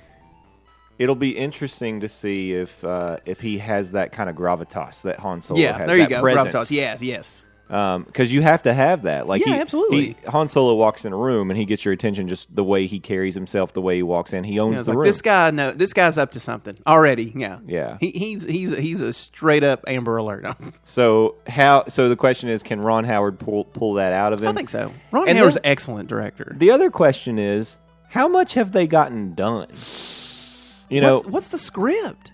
It'll be interesting to see if he has that kind of gravitas that Han Solo has. Yeah, there you go. Presence. Gravitas. Yes. Because you have to have that. Like absolutely. Han Solo walks in a room and he gets your attention just the way he carries himself, the way he walks in. He owns the room. This guy's up to something already. Yeah. He's a straight up Amber Alert. So the question is, can Ron Howard pull that out of him? I think so. Ron Howard's an excellent director. The other question is, how much have they gotten done? What's the script?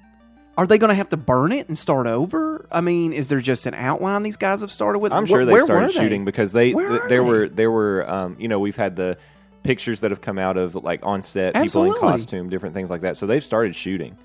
Are they going to have to burn it and start over? I mean, is there just an outline these guys have started with? I'm sure they started shooting because there were we've had the pictures that have come out of like on set, Absolutely. people in costume, different things like that. So they've started shooting.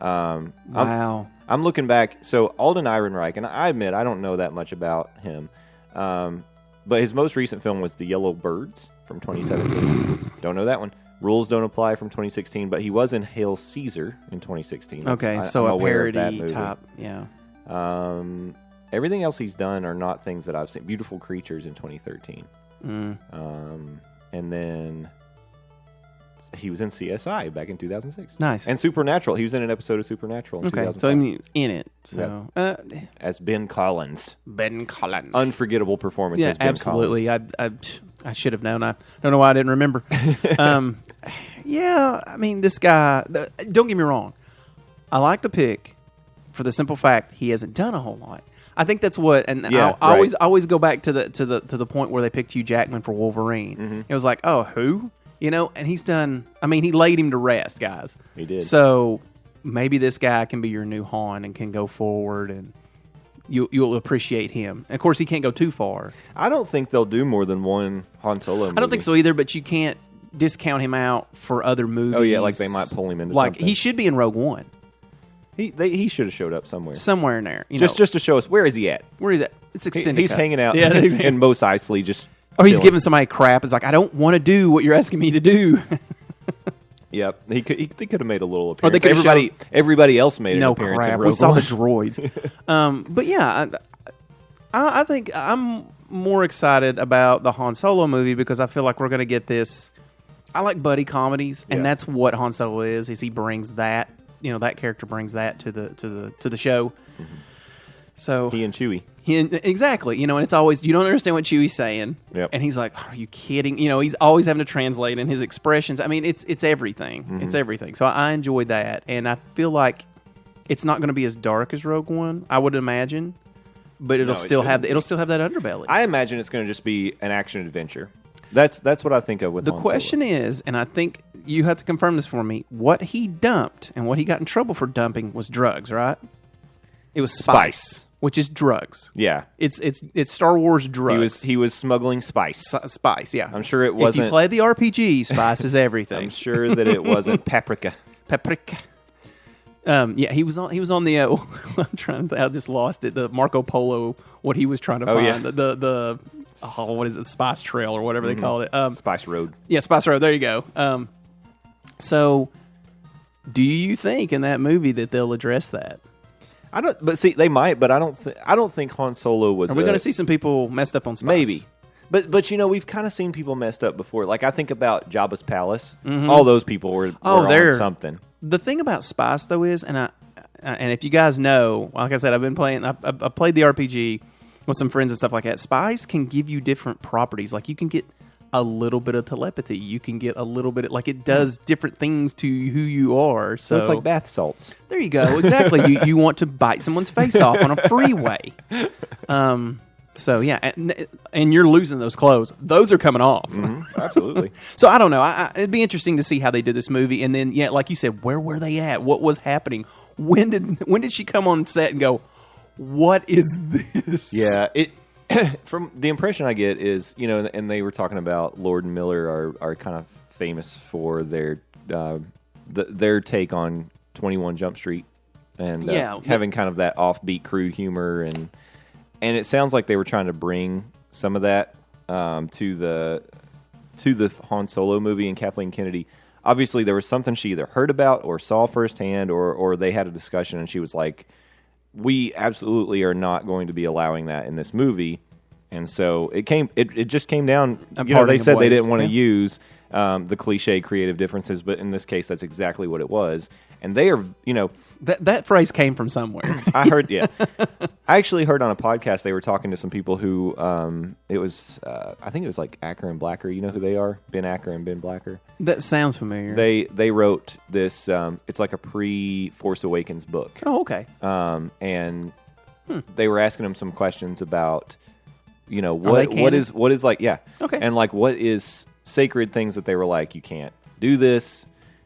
Wow. I'm looking back. So Alden Ehrenreich, and I admit I don't know that much about him, but his most recent film was The Yellow Birds from 2017. Don't know that one. Rules Don't Apply from 2016, but he was in Hail Caesar in 2016. Okay, so a parody type, yeah. Everything else he's done are not things that I've seen. Beautiful Creatures in 2013. And then he was in CSI back in 2006. Nice. And Supernatural. He was in an episode of Supernatural in 2005. So he's in it. So as Ben Collins. Ben Collins. Unforgettable performance as Ben absolutely. Collins. I should have known. I don't know why I didn't remember. I mean, this guy, don't get me wrong. I like the pick for the simple fact he hasn't done a whole lot. I think that's what, and I always go back to the point where they picked Hugh Jackman for Wolverine. Mm-hmm. It was like, oh, who? And he's done. I mean, he laid him to rest, guys. He did. So maybe this guy can be your new Han and can go forward, and you'll appreciate him. And of course, he can't go too far. I don't think they'll do more than one Han Solo movie. I don't think so either. But you can't discount him out for other movies. Oh yeah, like they might pull him into something. He should be in Rogue One. He should have showed up somewhere. Somewhere in there. Just to show us where is he at. Where is that? It's extended. He's cut. hanging out Yeah, in Mos Eisley just. Or he's giving somebody crap. It's like, I don't want to do what you're asking me to do. Yep, they could have made a little appearance. Or they could everybody else made an appearance. Crap. In Rogue We saw One. the droids. But yeah, I think I'm more excited about the Han Solo movie because I feel like we're going to get this. I like buddy comedies, and that's what Han Solo is he brings that. That character brings that to the show. Mm-hmm. So he and Chewie. Exactly. And it's always, you don't understand what Chewie's saying. Yep. And he's like, are you kidding? He's always having to translate in his expressions. I mean, it's everything. Mm-hmm. It's everything. So I enjoy that. And I feel like it's not going to be as dark as Rogue One, I would imagine. But it'll still have that underbelly. I imagine it's going to just be an action adventure. That's what I think of with the Han question Solo. Is, and I think you have to confirm this for me, what he dumped and what he got in trouble for dumping was drugs, right? It was spice. Which is drugs. Yeah, it's Star Wars drugs. He was smuggling spice. Spice, yeah. I'm sure it wasn't. If you play the RPG, spice is everything. I'm sure that it wasn't paprika. Paprika. Yeah, he was on the. I just lost it. The Marco Polo. What he was trying to find. Yeah. The what is it? Spice Trail or whatever they call it. Spice Road. Yeah, Spice Road. There you go. So, do you think in that movie that they'll address that? I don't, but see, they might, but I don't think Han Solo was. Are we going to see some people messed up on spice? Maybe, but we've kind of seen people messed up before. Like I think about Jabba's palace. Mm-hmm. All those people were on something. The thing about spice though is, and if you guys know, like I said, I've been playing. I played the RPG with some friends and stuff like that. Spice can give you different properties. Like you can get a little bit of telepathy. You can get a little bit of, it does different things to who you are. So it's like bath salts. There you go. Exactly. you want to bite someone's face off on a freeway. So yeah, and you're losing those clothes. Those are coming off. Mm-hmm. Absolutely. So I don't know. It'd be interesting to see how they did this movie. And then like you said, where were they at? What was happening? When did she come on set and go, what is this? Yeah. From the impression I get is, and they were talking about Lord and Miller are kind of famous for their take on 21 Jump Street and having kind of that offbeat crude humor and it sounds like they were trying to bring some of that to the Han Solo movie and Kathleen Kennedy. Obviously, there was something she either heard about or saw firsthand, or they had a discussion and she was like, we absolutely are not going to be allowing that in this movie. And so it just came down. They said they didn't want to use the cliche creative differences, but in this case, that's exactly what it was. And they are, that phrase came from somewhere. I heard, yeah. I actually heard on a podcast they were talking to some people who it was, I think it was like Acker and Blacker. You know who they are? Ben Acker and Ben Blacker. That sounds familiar. They wrote this. It's like a pre-Force Awakens book. Oh, okay. And they were asking them some questions about, what is like, yeah, okay, and like what is sacred things that they were like, you can't do this.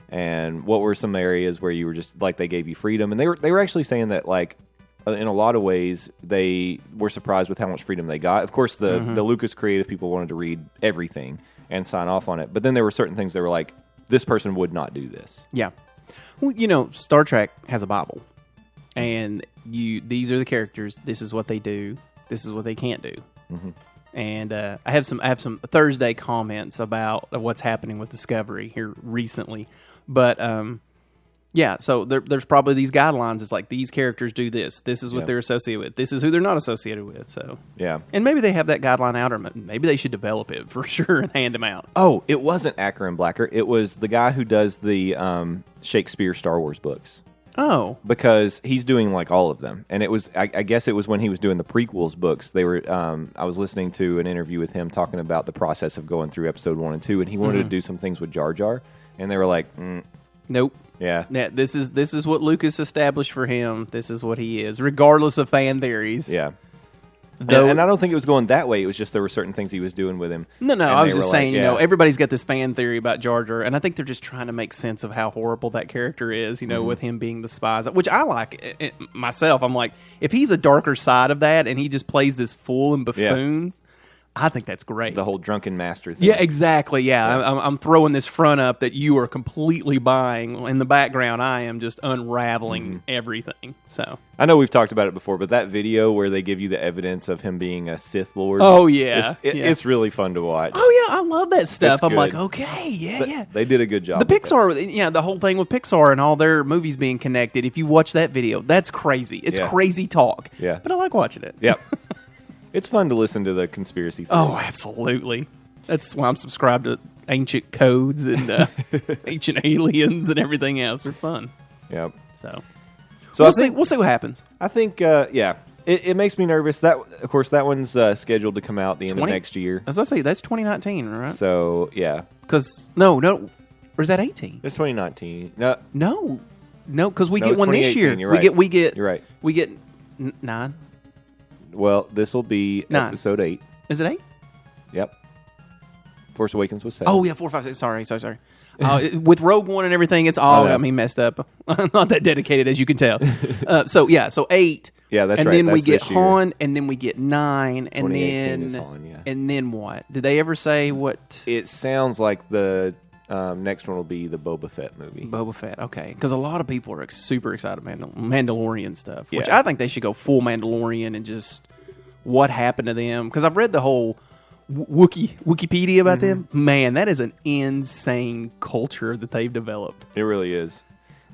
And what were some areas where you were just like they gave you freedom? And they were actually saying that like in a lot of ways they were surprised with how much freedom they got. Of course, the Lucas creative people wanted to read everything and sign off on it, but then there were certain things they were like, this person would not do this. Yeah, well, Star Trek has a Bible, and these are the characters. This is what they do. This is what they can't do. Mm-hmm. And I have some Thursday comments about what's happening with Discovery here recently. But, so there's probably these guidelines. It's like, these characters do this. This is what they're associated with. This is who they're not associated with. So yeah. And maybe they have that guideline out, or maybe they should develop it for sure and hand them out. Oh, it wasn't Acker and Blacker. It was the guy who does the Shakespeare Star Wars books. Oh. Because he's doing like all of them. And it was, I guess it was when he was doing the prequels books. They were, I was listening to an interview with him talking about the process of going through episode 1 and 2, and he wanted to do some things with Jar Jar. And they were like, nope. Yeah. This is what Lucas established for him. This is what he is, regardless of fan theories. Yeah. And I don't think it was going that way. It was just there were certain things he was doing with him. No, and I was just like, saying, everybody's got this fan theory about Jar Jar, and I think they're just trying to make sense of how horrible that character is, with him being the spies, which I like myself. I'm like, if he's a darker side of that and he just plays this fool and buffoon, I think that's great. The whole drunken master thing. Yeah, exactly. Yeah, I'm throwing this front up that you are completely buying. In the background, I am just unraveling everything. So I know we've talked about it before, but that video where they give you the evidence of him being a Sith Lord. Oh yeah, it's really fun to watch. Oh yeah, I love that stuff. It's I'm good. like, okay, yeah. They did a good job. The Pixar, the whole thing with Pixar and all their movies being connected. If you watch that video, that's crazy. It's crazy talk. Yeah, but I like watching it. Yep. It's fun to listen to the conspiracy theories. Oh, absolutely. That's why I'm subscribed to ancient codes and ancient aliens and everything else. They're fun. Yep. So we'll see what happens. I think, it makes me nervous. That, of course, that one's scheduled to come out the end of next year. As I say, that's 2019, right? So, yeah. Because, no, or is that 18? It's 2019. No, because we get one this year. You're right. We get. You're right. We get 9. Well, this will be 9. episode 8. Is it 8? Yep. Force Awakens was 7. Oh, yeah, 4, 5, 6. Sorry. With Rogue One and everything, it's all got me messed up. I'm not that dedicated, as you can tell. So 8. Yeah, that's and right. And then that's we get this year. Han, and then we get 9, and then is Han, yeah. And then what? Did they ever say what? It sounds like the next one will be the Boba Fett movie. Boba Fett, okay. Because a lot of people are super excited about Mandalorian stuff, which Yeah. I think they should go Mandalorian and just what happened to them. Because I've read the whole Wikipedia about them. Man, that is an insane culture that they've developed. It really is.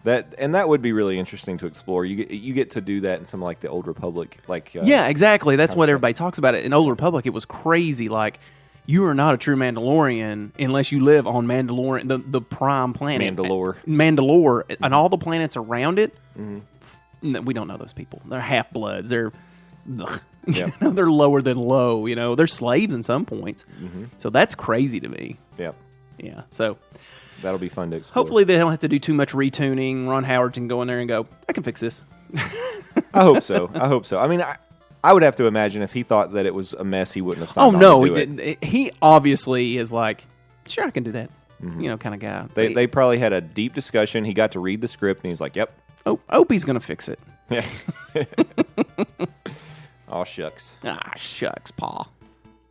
That would be really interesting to explore. You get to do that in some like the Old Republic, like yeah, exactly. That's what everybody talks about it. In Old Republic, it was crazy. Like, you are not a true Mandalorian unless you live on Mandalorian, the prime planet, Mandalore, and all the planets around it. We don't know those people. They're half bloods. They're they're lower than low. They're slaves in some points. So that's crazy to me. Yep. Yeah. So that'll be fun to explore. Hopefully they don't have to do too much retuning. Ron Howard can go in there and go, I can fix this. I hope so. I mean, I would have to imagine if he thought that it was a mess, he wouldn't have signed on to do it. He obviously is like, sure, I can do that. Kind of guy. They probably had a deep discussion. He got to read the script, and he's like, yep. Oh, Opie's going to fix it. Yeah. Aw, shucks. Shucks, Pa.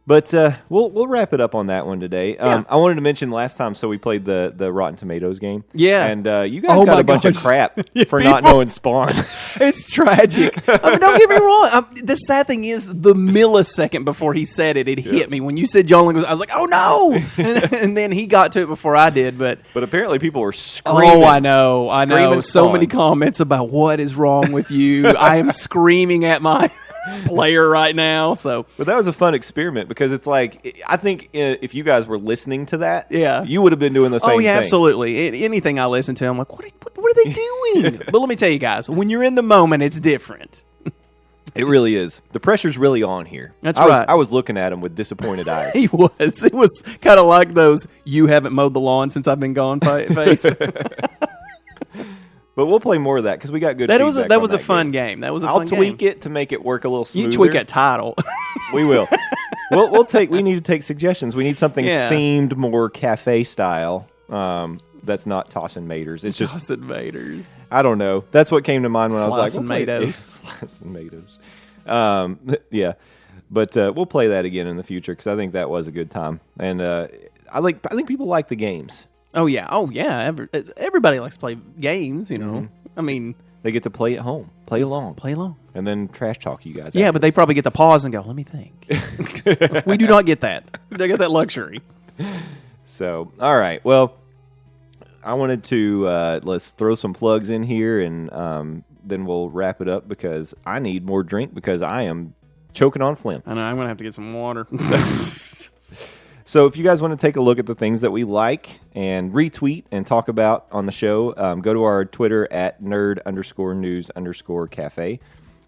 But we'll wrap it up on that one today. I wanted to mention last time, so we played the Rotten Tomatoes game. Yeah. And you guys got a bunch of crap for not knowing Spawn. It's tragic. I mean, don't get me wrong. The sad thing is, the millisecond before he said it, hit me. When you said John Link, I was like, oh no! and then he got to it before I did. But apparently people were screaming. Oh, I know. So Spawn. many comments about what is wrong with you. I am screaming at my player right now. But that was a fun experiment because it's like, I think if you guys were listening to that, yeah, you would have been doing the same thing. Oh yeah, absolutely. Anything I listen to, I'm like, what are they doing? But let me tell you guys, when you're in the moment, it's different. It really is. The pressure's really on here. That's right. I was looking at him with disappointed eyes. He was. It was kind of like those "you haven't mowed the lawn since I've been gone" face. But we'll play more of that because we got good. That was a fun game. That was a I'll fun tweak game. it to make it work a little smoother. You tweak that title. We will. We'll take. We need to take suggestions. We need something themed, more cafe style. That's not Tossin' Maters. It's just Tossin' Maters. I don't know. That's what came to mind when I was like, Slicing Maters. Yeah. But we'll play that again in the future because I think that was a good time, and I think people like the games. Oh yeah. Everybody likes to play games. I mean, they get to play at home, play along, and then trash talk you guys. Yeah, but they probably get to pause and go, "Let me think." We do not get that. We don't get that luxury. So, all right. Well, I wanted to let's throw some plugs in here, and then we'll wrap it up because I need more drink because I am choking on phlegm. I know. I'm gonna have to get some water. So if you guys want to take a look at the things that we like and retweet and talk about on the show, go to our Twitter at nerd_news_cafe.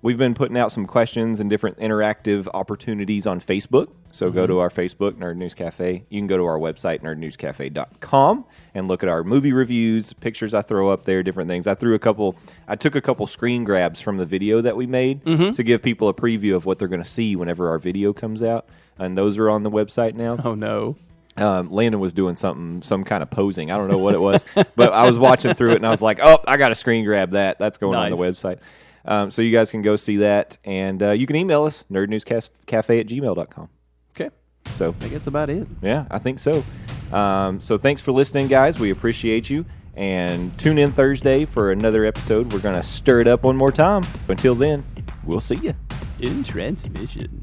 We've been putting out some questions and different interactive opportunities on Facebook. So go to our Facebook, Nerd News Cafe. You can go to our website, nerdnewscafe.com, and look at our movie reviews, pictures I throw up there, different things. I took a couple screen grabs from the video that we made to give people a preview of what they're going to see whenever our video comes out. And those are on the website now. Oh, no. Landon was doing some kind of posing. I don't know what it was, but I was watching through it, and I was like, oh, I got to screen grab that. That's going on the website. So you guys can go see that, and you can email us, nerdnewscafe@gmail.com. Okay. So I think that's about it. Yeah, I think so. So thanks for listening, guys. We appreciate you, and tune in Thursday for another episode. We're going to stir it up one more time. Until then, we'll see you. In transmission.